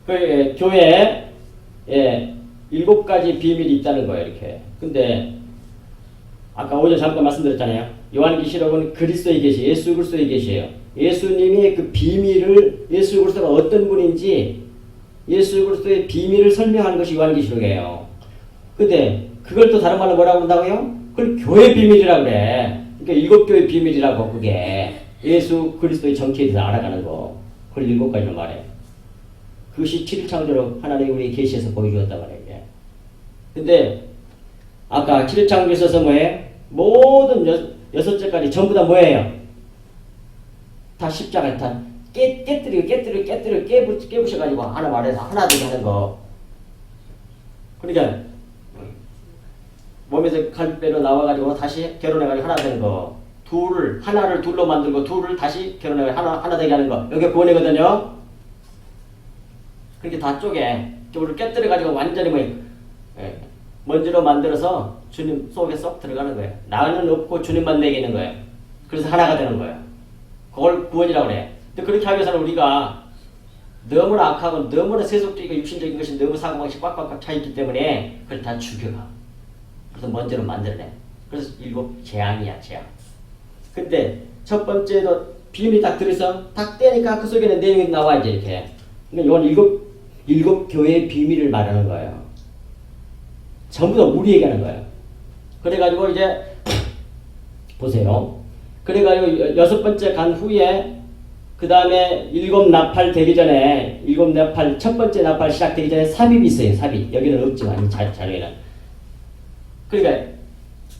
그 교회에 7가지 비밀이 있다는 거예요. 이렇게. 근데 아까 오전 잠깐 말씀드렸잖아요. 요한계시록은 그리스도에 계시, 예수 그리스도에 계시에요. 예수님이 그 비밀을, 예수 그리스도가 어떤 분인지 예수 그리스도의 비밀을 설명하는 것이 요한계시록이에요. 근데 그걸 또 다른 말로 뭐라고 한다고요? 그걸 교회 비밀이라고 그래. 그러니까 7교회 비밀이라고 그게 예수 그리스도의 정체에 대해서 알아가는 거. 그걸 7가지로 말해. 그것이 7일 창조로 하나님이 우리 계시에서 보여주었단 말이에요. 근데 아까 7일 창조에 있어서 뭐예요? 모든 6절까지 전부 다 뭐예요? 다 십자가 다 깨부셔가지고 하나 말해서 하나 되게 하는 거. 그러니까 몸에서 갈배로 나와가지고 다시 결혼해가지고 하나 되는 거. 하나를 둘로 만들고 둘을 다시 결혼해가지고 하나 되게 하는 거. 여기 구원이거든요. 그렇게 다 쪼개. 저거를 깨뜨려가지고 완전히 먼지로 만들어서 주님 속에 쏙 들어가는 거예요. 나는 없고 주님만 내게 있는 거예요. 그래서 하나가 되는 거예요. 그걸 구원이라고 그래. 근데 그렇게 하기 위해서는 우리가 너무나 악하고 너무나 세속적이고 육신적인 것이 너무 사고방식이 꽉꽉꽉 차있기 때문에 그걸 다 죽여가. 그래서 먼저로 만들어내. 그래서 7 재앙이야, 재앙. 근데 첫 번째도 비밀이 딱 들어서 딱 떼니까 그 속에는 내용이 나와 이제 이렇게. 그러니까 이건 7 교회의 비밀을 말하는 거예요. 전부 다 우리 얘기하는 거예요. 그래가지고 이제 보세요. 그래가지고 6번째 간 후에 그 다음에 7 나팔 되기 전에 7 나팔 첫 번째 나팔 시작되기 전에 삽입이 있어요. 삽입. 여기는 없지만 자료에는. 그러니까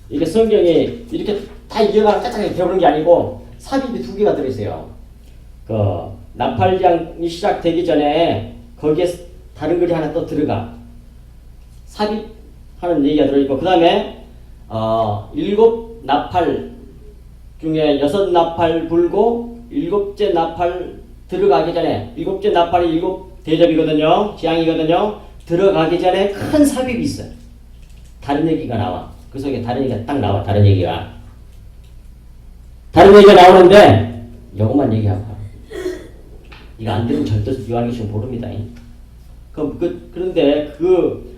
이게 성경이 이렇게 다 이해가 짜짝하게 되어버린 게 아니고 삽입이 2개가 들어있어요. 그 나팔장이 시작되기 전에 거기에 다른 글이 하나 또 들어가. 삽입하는 얘기가 들어있고 그 다음에 7 나팔 중에 6 나팔 불고 7째 나팔 들어가기 전에 7째 나팔이 7 대접이거든요. 재앙이거든요. 들어가기 전에 큰 삽입이 있어요. 다른 얘기가 나와. 그 속에 다른 얘기가 딱 나와. 다른 얘기가 나오는데 이것만 얘기하고 이거 안 되면 절대 요한계시록 모릅니다. 그런데 그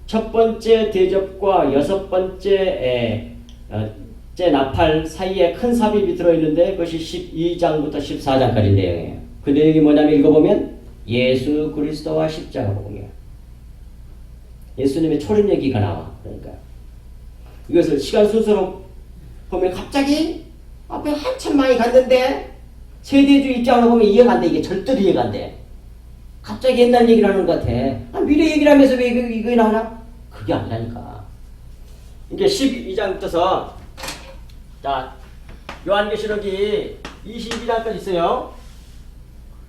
첫 번째 대접과 6번째 나팔 사이에 큰 삽입이 들어있는데 그것이 12장부터 14장까지 내용이에요. 그 내용이 뭐냐면 읽어보면 예수 그리스도와 십자가 복음이에요. 예수님의 초림 얘기가 나와. 그러니까 이것을 시간 순서로 보면 갑자기 앞에 한참 많이 갔는데 세대주의 입장으로 보면 이해가 안 돼. 이게 절대로 이해가 안 돼. 갑자기 옛날 얘기를 하는 것 같아. 미래 얘기를 하면서 왜 이거 나오나? 그게 아니라니까. 이게 12장부터서 자, 요한계시록이 22장까지 있어요.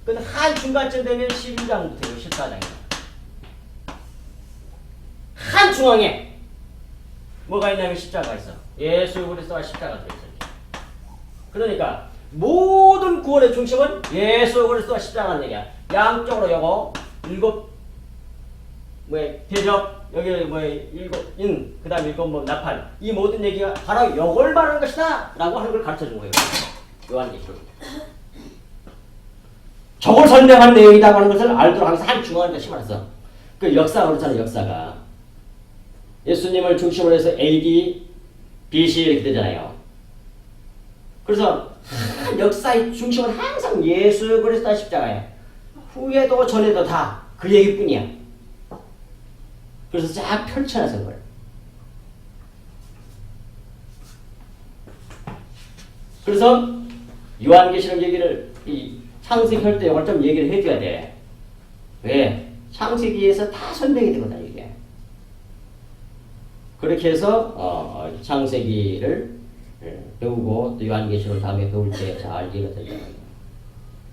근데 한 중간쯤 되면 12장부터 14장이에요. 한 중앙에 뭐가 있냐면 십자가가 있어. 예수 그리스도와 십자가가 있어요. 그러니까 모든 구원의 중심은 예수 그리스도와 십자가라는 얘기야. 양쪽으로 요거 7 대접 여기 7 그 다음에 7 나팔 이 모든 얘기가 바로 요걸 말하는 것이다 라고 하는 걸 가르쳐준 거예요. 요한계시록 저걸 설명하는 내용이라고 하는 것을 알도록 항상 한 중앙에다 심어놨어. 그 역사가 그렇잖아요. 역사가 예수님을 중심으로 해서 AD, BC 이렇게 되잖아요. 그래서 역사의 중심은 항상 예수 그리스도 십자가예요. 후에도 전에도 다 그 얘기뿐이야. 그래서 쫙 펼쳐놔서 거예요. 그래서 요한계시록 얘기를 이 창세기 할 때 이걸 좀 얘기를 해줘야 돼. 왜? 창세기에서 다 설명이 되거든 이게. 그렇게 해서 창세기를 배우고 또 요한계시록 다음에 배울 때 잘 이해가 되잖아요.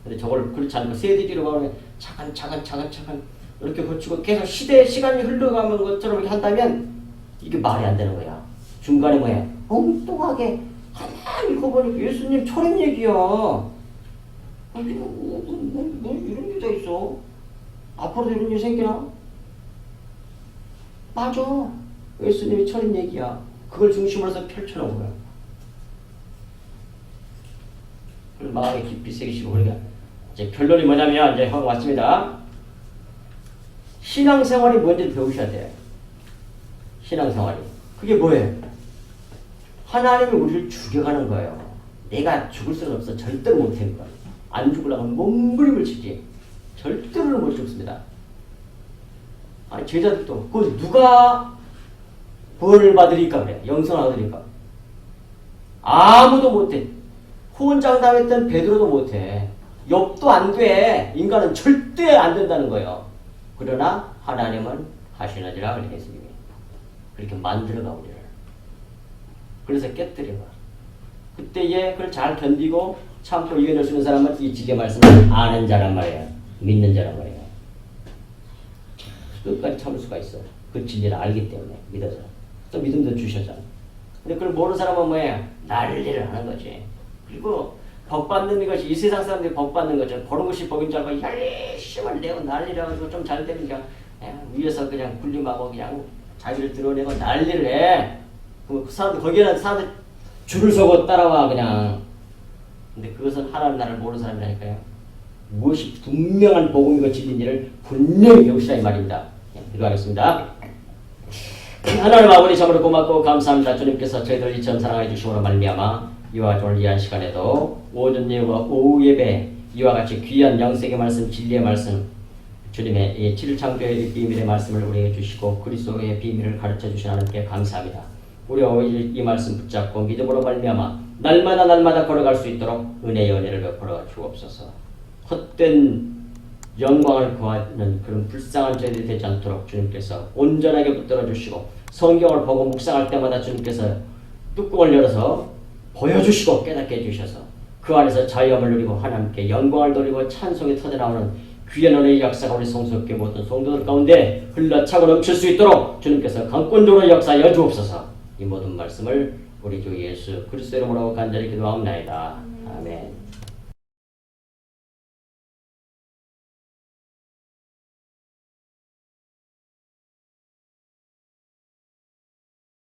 근데 저걸 그렇지 않고 세대기로 가면 차근 이렇게 거치고 계속 시간이 흘러가는 것처럼 이렇게 한다면 이게 말이 안 되는 거야. 중간에 뭐야? 엉뚱하게 가만히 읽어보니까 예수님 초림 얘기야. 뭐 이런 게 다 있어. 앞으로도 이런 일 생기나? 맞아. 예수님이 초림 얘기야. 그걸 중심으로 해서 펼쳐놓은 거야. 마음에 깊이 새기시고 우리가 이제 결론이 뭐냐면 이제 하고 왔습니다. 신앙생활이 뭔지 배우셔야 돼요. 신앙생활이 그게 뭐예요? 하나님이 우리를 죽여가는 거예요. 내가 죽을 수는 없어. 절대로 못하는 거야. 안 죽으려고 하면 몸부림을 치지. 절대로 못 죽습니다. 아니 제자들도 그 누가 구원을 받으리까 그래. 영생을 얻으리까. 아무도 못해. 후원장담했던 베드로도 못해. 욥도 안 돼. 인간은 절대 안 된다는 거예요. 그러나 하나님은 하시느니라 그래 예수님이. 그렇게 만들어가 우리를. 그래서 깨뜨려봐. 그때에 그걸 잘 견디고 참고 이겨낼 수 있는 사람은 이 진리의 말씀을 아는 자란 말이에요. 믿는 자란 말이에요. 끝까지 참을 수가 있어. 그 진리를 알기 때문에 믿어서. 또 믿음도 주셨잖아. 근데 그걸 모르는 사람은 뭐예요? 난리를 하는 거지. 그리고 복 받는 것이 이 세상 사람들이 복 받는 거죠. 그런 것이 복인 줄 알고 열심히 내고 난리를 하고 좀 잘 되면 그냥 위에서 그냥 군림하고 그냥 자기를 드러내고 난리를 해. 그 사람들 거기에는 사람들 줄을 서고 따라와 그냥. 근데 그것은 하나님 나라를 모르는 사람이라니까요. 무엇이 분명한 복음이고 진리인지를 분명히 배우시라 이 말입니다. 기도하겠습니다. 하나님 아버지 참으로 고맙고 감사합니다. 주님께서 저희들 이처럼 사랑해 주심으로 말미암아 이와 오늘 이한 시간에도 오전 예배와 오후 예배 이와 같이 귀한 영생의 말씀 진리의 말씀 주님의 이 7창조의 비밀의 말씀을 우리에게 주시고 그리스도의 비밀을 가르쳐 주신 하나님께 감사합니다. 우리가 이 말씀 붙잡고 믿음으로 말미암아 날마다 걸어갈 수 있도록 은혜의 은혜를 베풀어 주옵소서. 헛된 영광을 구하는 그런 불쌍한 저희들이 되지 않도록 주님께서 온전하게 붙들어 주시고 성경을 보고 묵상할 때마다 주님께서 뚜껑을 열어서 보여주시고 깨닫게 해주셔서 그 안에서 자유함을 누리고 하나님께 영광을 돌리고 찬송이 터져나오는 귀한 은혜의 역사가 우리 성소교회 모든 성도들 가운데 흘러차고 넘칠 수 있도록 주님께서 강권적으로 역사하여 주옵소서. 이 모든 말씀을 우리 주 예수 그리스도 이름으로 간절히 기도하옵나이다. 아멘.